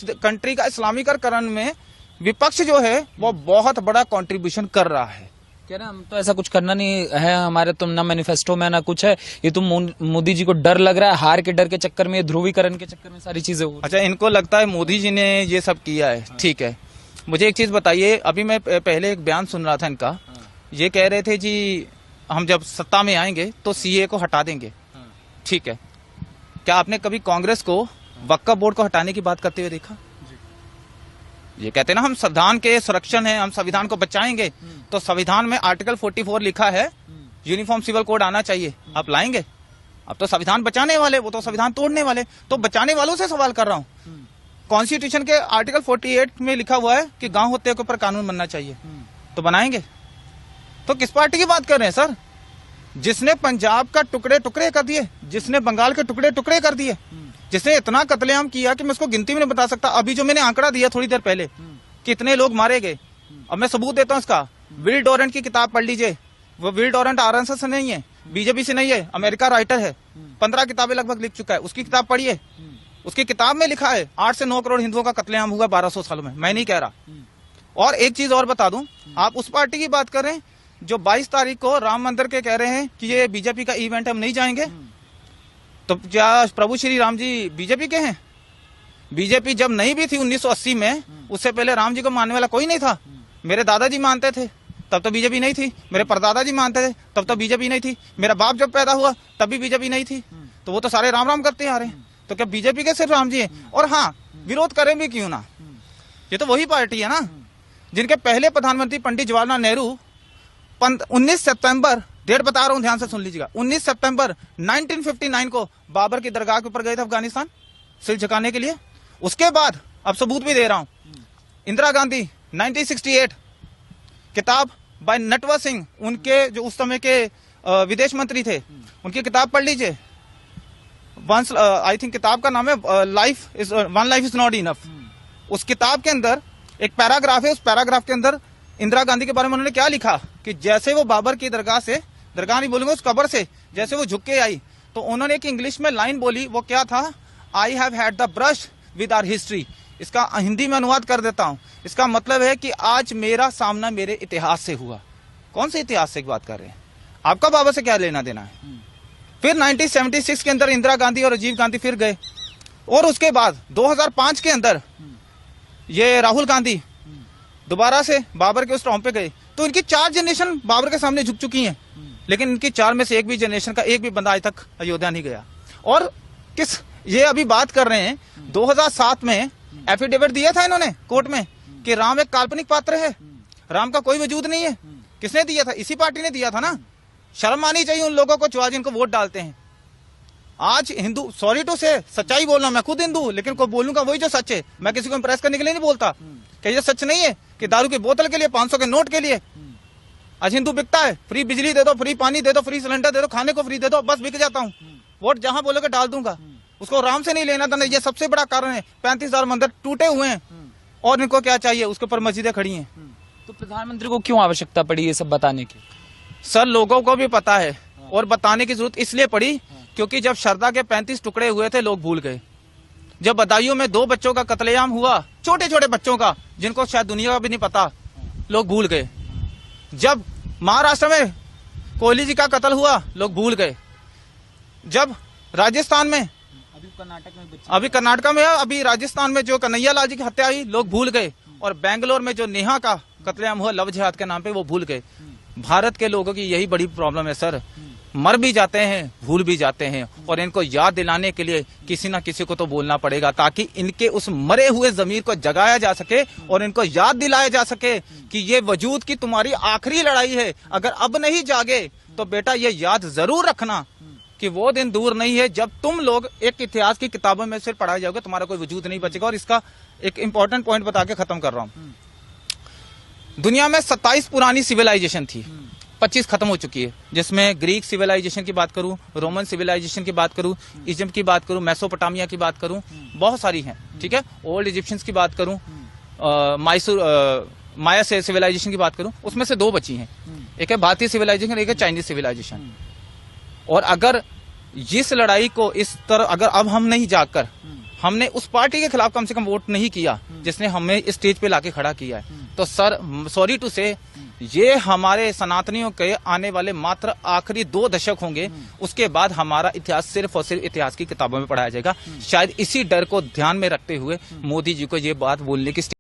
Country का इस्लामीकरण में विपक्ष जो है वो बहुत बड़ा कंट्रीब्यूशन कर रहा है। कह रहे हम तो ऐसा कुछ करना नहीं है हमारे, तो ना मैनिफेस्टो में ना कुछ है, ये तो मोदी जी को डर लग रहा है, हार के डर के चक्कर में, ध्रुवीकरण के चक्कर में सारी चीजें हो। अच्छा, इनको लगता है मोदी जी ने ये सब किया है। ठीक है, मुझे एक चीज बताइए, अभी मैं पहले एक बयान सुन रहा था इनका, ये कह रहे थे जी हम जब सत्ता में आएंगे तो सीए को हटा देंगे। ठीक है, क्या आपने कभी कांग्रेस को वक्फ बोर्ड को हटाने की बात करते हुए देखा? ये कहते हैं ना हम संविधान के संरक्षण है, हम संविधान को बचाएंगे, तो संविधान में आर्टिकल 44 लिखा है यूनिफॉर्म सिविल कोड आना चाहिए। आप लाएंगे? अब तो संविधान बचाने वाले, वो तो संविधान तोड़ने वाले। तो बचाने वालों से सवाल कर रहा हूँ। कॉन्स्टिट्यूशन के आर्टिकल 48 में लिखा हुआ है कि गांव हत्या के ऊपर कानून बनना चाहिए, तो बनाएंगे। तो किस पार्टी की बात कर रहे हैं सर? जिसने पंजाब का टुकड़े टुकड़े कर दिए, जिसने बंगाल के टुकड़े टुकड़े कर दिए, जिसने इतना कत्लेआम किया कि मैं उसको गिनती में नहीं बता सकता। अभी जो मैंने आंकड़ा दिया थोड़ी देर पहले, कितने लोग मारे गए, अब मैं सबूत देता हूँ इसका। विल डोरेंट की किताब पढ़ लीजिए। वो विल डोरेंट आरएसएस से नहीं है, बीजेपी से नहीं है, अमेरिका राइटर है, 15 किताबें लगभग लिख चुका है। उसकी किताब पढ़िए, उसकी किताब में लिखा है 8 से 9 करोड़ हिंदुओं का कत्लेआम हुआ 1200 सालों में। मैं नहीं कह रहा। और एक चीज और बता दूं, आप उस पार्टी की बात कर रहे हैं जो 22 तारीख को राम मंदिर के कह रहे हैं कि ये बीजेपी का इवेंट, हम नहीं जाएंगे। तो क्या प्रभु श्री राम जी बीजेपी के हैं? बीजेपी जब नहीं भी थी 1980 में, उससे पहले राम जी को मानने वाला कोई नहीं था। मेरे दादाजी मानते थे, तब तो बीजेपी नहीं थी। मेरे परदादा जी मानते थे, तब तो बीजेपी नहीं थी। मेरा बाप जब पैदा हुआ तब भी बीजेपी नहीं थी। तो वो तो सारे राम राम करते आ रहे हैं। तो क्या बीजेपी के सिर्फ राम जी है? और हाँ, विरोध करें भी क्यों ना, ये तो वही पार्टी है ना जिनके पहले प्रधानमंत्री पंडित जवाहरलाल नेहरू 19 सितंबर, डेट बता रहा हूं, ध्यान से सुन लीजिएगा, 19 सितंबर 1959 को बाबर की दरगाह के ऊपर गए थे अफगानिस्तान सिर झुकाने के लिए। उसके बाद अब सबूत भी दे रहा हूं, इंदिरा गांधी 1968 किताब बाय नटवर सिंह, उनके जो उस समय के विदेश मंत्री थे, उनकी किताब पढ़ लीजिए। आई थिंक किताब का नाम है one life is not enough. उस किताब के अंदर एक पैराग्राफ है, उस पैराग्राफ के अंदर इंदिरा गांधी के बारे में उन्होंने क्या लिखा कि जैसे वो बाबर की दरगाह से, दरगाह नहीं बोलूंगा, उस कब्र से जैसे वो झुक के आई, तो उन्होंने एक इंग्लिश में लाइन बोली, वो क्या था, I have had the brush with our history. इसका हिंदी में अनुवाद कर देता हूं। इसका मतलब है कि आज मेरा सामना मेरे इतिहास से हुआ। कौन से इतिहास से बात कर रहे हैं? आपका बाबा से क्या लेना देना है? फिर 1976 के अंदर इंदिरा गांधी और राजीव गांधी फिर गए, और उसके बाद 2005 के अंदर ये राहुल गांधी दोबारा से बाबर के उस टॉम पे गए। तो इनकी 4 जनरेशन बाबर के सामने झुक चुकी हैं, लेकिन इनकी 4 में से एक भी जनरेशन का एक भी बंदा आज तक अयोध्या नहीं गया। और किस ये अभी बात कर रहे हैं, 2007 में एफिडेविट दिया था इन्होंने कोर्ट में कि राम एक काल्पनिक पात्र है, राम का कोई वजूद नहीं है। किसने दिया था? इसी पार्टी ने दिया था ना। शर्म आनी चाहिए उन लोगों को जो आज इनको वोट डालते हैं। आज हिंदू, सॉरी टू से, सच्चाई बोलना, मैं खुद हिंदू, लेकिन को बोलूंगा वही जो सच है। मैं किसी को इंप्रेस करने के लिए नहीं बोलता कि ये सच नहीं है कि दारू की बोतल के लिए, 500 के नोट के लिए आज हिंदू बिकता है। फ्री बिजली दे दो, फ्री पानी दे दो, फ्री सिलेंडर दे दो, खाने को फ्री दे दो, बस बिक जाता हूँ। वोट जहां बोलोगे डाल दूंगा। उसको राम से नहीं लेना था। ये सबसे बड़ा कारण है। 35,000 मंदिर टूटे हुए हैं और इनको क्या चाहिए? उसके ऊपर मस्जिदें खड़ी हैं। तो प्रधानमंत्री को क्यों आवश्यकता पड़ी ये सब बताने की? सर, लोगों को भी पता है, और बताने की जरूरत इसलिए पड़ी क्योंकि जब श्रद्धा के 35 टुकड़े हुए थे, लोग भूल गए। जब बदायूं में 2 बच्चों का कत्लेआम हुआ, छोटे छोटे बच्चों का, जिनको शायद दुनिया का भी नहीं पता, लोग भूल गए। जब महाराष्ट्र में कोहली जी का कत्ल हुआ, लोग भूल गए। जब राजस्थान में, अभी कर्नाटक में, अभी राजस्थान में जो कन्हैया लाल जी की हत्या हुई, लोग भूल गए। और बेंगलोर में जो नेहा का कत्लेआम हुआ लव जिहाद के नाम पे, वो भूल गए। भारत के लोगों की यही बड़ी प्रॉब्लम है सर, मर भी जाते हैं, भूल भी जाते हैं। और इनको याद दिलाने के लिए किसी ना किसी को तो बोलना पड़ेगा, ताकि इनके उस मरे हुए जमीर को जगाया जा सके और इनको याद दिलाया जा सके कि ये वजूद की तुम्हारी आखिरी लड़ाई है। अगर अब नहीं जागे तो बेटा ये याद जरूर रखना कि वो दिन दूर नहीं है जब तुम लोग एक इतिहास की किताबों में से पढ़ाए जाओगे, तुम्हारा कोई वजूद नहीं बचेगा। और इसका एक इंपॉर्टेंट पॉइंट बता के खत्म कर रहा हूं। दुनिया में 27 पुरानी सिविलाइजेशन थी, 25 खत्म हो चुकी है, जिसमें ग्रीक सिविलाइजेशन की बात करूं, रोमन सिविलाइजेशन की बात करूं, इजिप्ट की बात करूं, मेसोपोटामिया की बात करूं, बहुत सारी हैं। ठीक है, ओल्ड इजिप्शियंस की बात करूं, माया सिविलाइजेशन की बात करूं, उसमें से 2 बची हैं। एक है भारतीय सिविलाइजेशन, एक है चाइनीज सिविलाइजेशन। और अगर इस लड़ाई को इस तरह अगर अब हम नहीं जाकर हमने उस पार्टी के खिलाफ कम से कम वोट नहीं किया जिसने हमें इस स्टेज पे लाके खड़ा किया है। तो सर सॉरी टू से, ये हमारे सनातनियों के आने वाले मात्र आखिरी 2 दशक होंगे, उसके बाद हमारा इतिहास सिर्फ और सिर्फ इतिहास की किताबों में पढ़ाया जाएगा। शायद इसी डर को ध्यान में रखते हुए मोदी जी को ये बात बोलने की